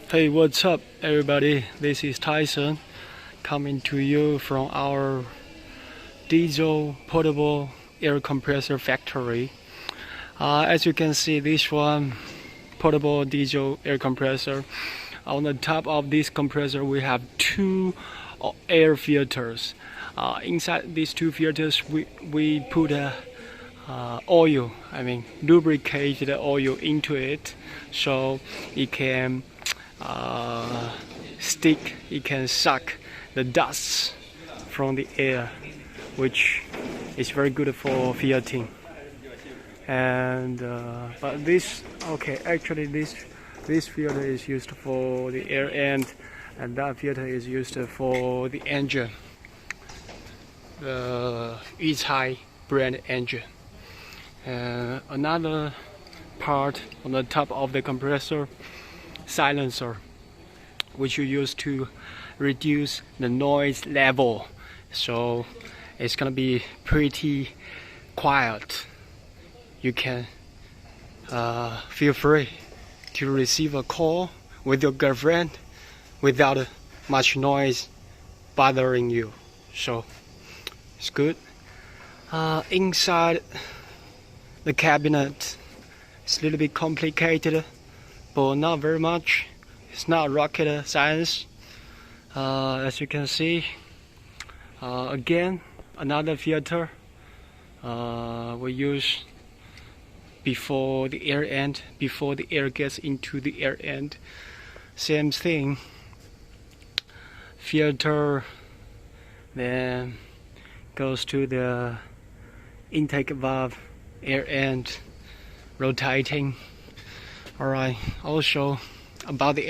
Hey, what's up, everybody? This is Tyson coming to you from our diesel portable air compressor factory. As you can see, this one portable diesel air compressor. On the top of this compressor, we have two air filters. Inside these two filters, we put oil, lubricated oil into it, so it can it can suck the dust from the air, which is very good for filtering. And but this filter is used for the air end, and that filter is used for the engine, the High brand engine. Another part on the top of the compressor, silencer, which you use to reduce the noise level, so it's gonna be pretty quiet. You can feel free to receive a call with your girlfriend without much noise bothering you, so it's good. Inside the cabinet, it's a little bit complicated, but not very much. It's not rocket science. As you can see, again, another filter we use before the air end, before the air gets into the air end. Same thing, filter, then goes to the intake valve, air end, rotating. Alright, also about the air